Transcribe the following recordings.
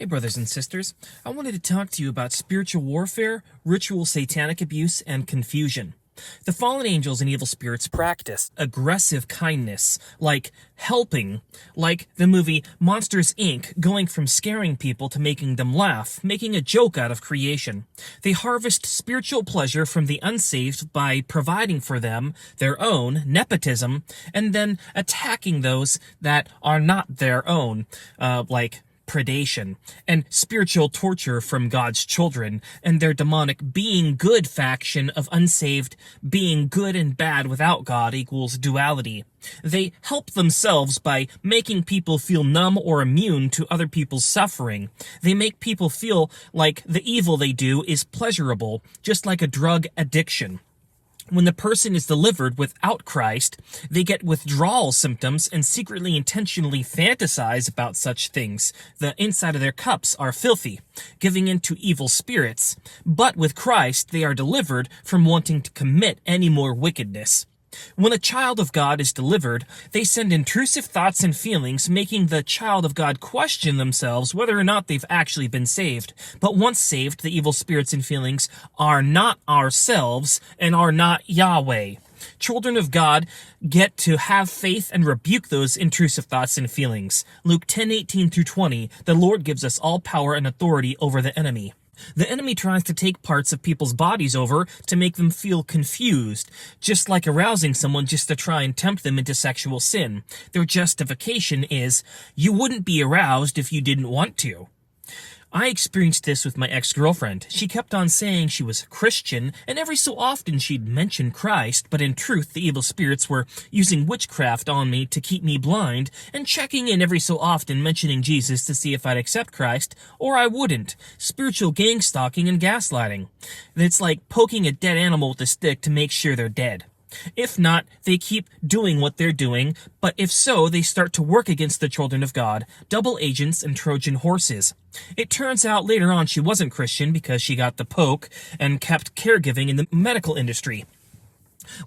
Hey brothers and sisters, I wanted to talk to you about spiritual warfare, ritual satanic abuse, and confusion. The fallen angels and evil spirits practice aggressive kindness, like helping, like the movie Monsters, Inc., going from scaring people to making them laugh, making a joke out of creation. They harvest spiritual pleasure from the unsaved by providing for them their own, nepotism, and then attacking those that are not their own, like predation, and spiritual torture from God's children, and their demonic being good faction of unsaved being good and bad without God equals duality. They help themselves by making people feel numb or immune to other people's suffering. They make people feel like the evil they do is pleasurable, just like a drug addiction. When the person is delivered without Christ, they get withdrawal symptoms and secretly intentionally fantasize about such things. The inside of their cups are filthy, giving in to evil spirits. But with Christ, they are delivered from wanting to commit any more wickedness. When a child of God is delivered, they send intrusive thoughts and feelings, making the child of God question themselves whether or not they've actually been saved. But once saved, the evil spirits and feelings are not ourselves and are not Yahweh. Children of God get to have faith and rebuke those intrusive thoughts and feelings. Luke 10:18-20, the Lord gives us all power and authority over the enemy. The enemy tries to take parts of people's bodies over to make them feel confused, just like arousing someone just to try and tempt them into sexual sin. Their justification is, you wouldn't be aroused if you didn't want to. I experienced this with my ex-girlfriend. She kept on saying she was Christian, and every so often she'd mention Christ, but in truth the evil spirits were using witchcraft on me to keep me blind, and checking in every so often mentioning Jesus to see if I'd accept Christ, or I wouldn't. Spiritual gang stalking and gaslighting. It's like poking a dead animal with a stick to make sure they're dead. If not, they keep doing what they're doing, but if so, they start to work against the children of God, double agents and Trojan horses. It turns out later on she wasn't Christian because she got the poke and kept caregiving in the medical industry.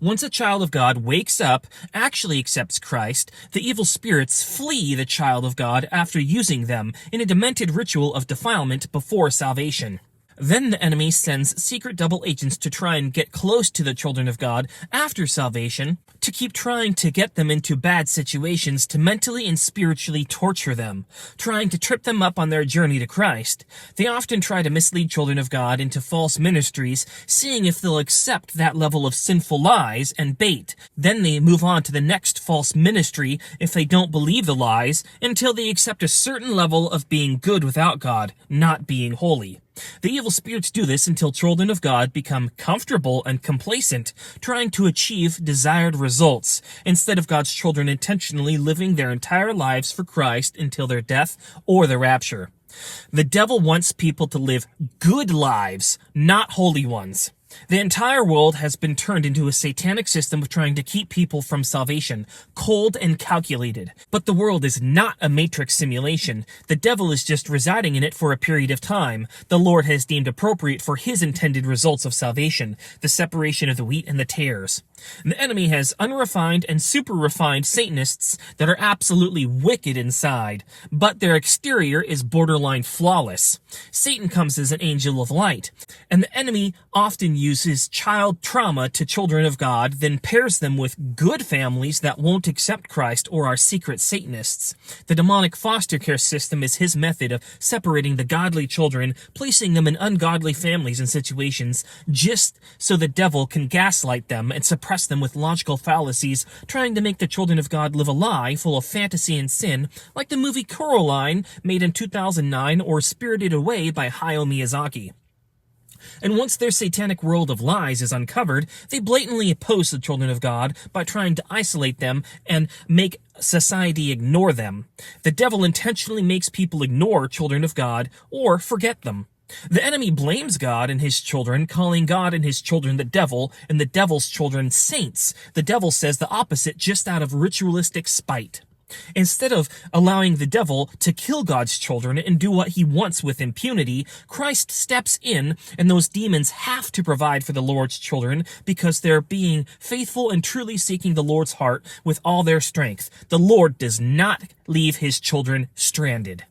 Once a child of God wakes up, actually accepts Christ, the evil spirits flee the child of God after using them in a demented ritual of defilement before salvation. Then the enemy sends secret double agents to try and get close to the children of God after salvation, to keep trying to get them into bad situations to mentally and spiritually torture them, trying to trip them up on their journey to Christ. They often try to mislead children of God into false ministries, seeing if they'll accept that level of sinful lies and bait. Then they move on to the next false ministry if they don't believe the lies, until they accept a certain level of being good without God, not being holy. The evil spirits do this until children of God become comfortable and complacent, trying to achieve desired results, instead of God's children intentionally living their entire lives for Christ until their death or the rapture. The devil wants people to live good lives, not holy ones. The entire world has been turned into a satanic system of trying to keep people from salvation, cold and calculated. But the world is not a matrix simulation. The devil is just residing in it for a period of time. The Lord has deemed appropriate for his intended results of salvation, the separation of the wheat and the tares. The enemy has unrefined and super refined Satanists that are absolutely wicked inside, but their exterior is borderline flawless. Satan comes as an angel of light, and the enemy often uses child trauma to children of God, then pairs them with good families that won't accept Christ or are secret Satanists. The demonic foster care system is his method of separating the godly children, placing them in ungodly families and situations, just so the devil can gaslight them and suppress them with logical fallacies, trying to make the children of God live a lie full of fantasy and sin, like the movie Coraline, made in 2009, or Spirited Away by Hayao Miyazaki. And once their satanic world of lies is uncovered, they blatantly oppose the children of God by trying to isolate them and make society ignore them. The devil intentionally makes people ignore children of God or forget them. The enemy blames God and his children, calling God and his children the devil, and the devil's children saints. The devil says the opposite just out of ritualistic spite. Instead of allowing the devil to kill God's children and do what he wants with impunity, Christ steps in, and those demons have to provide for the Lord's children because they're being faithful and truly seeking the Lord's heart with all their strength. The Lord does not leave his children stranded.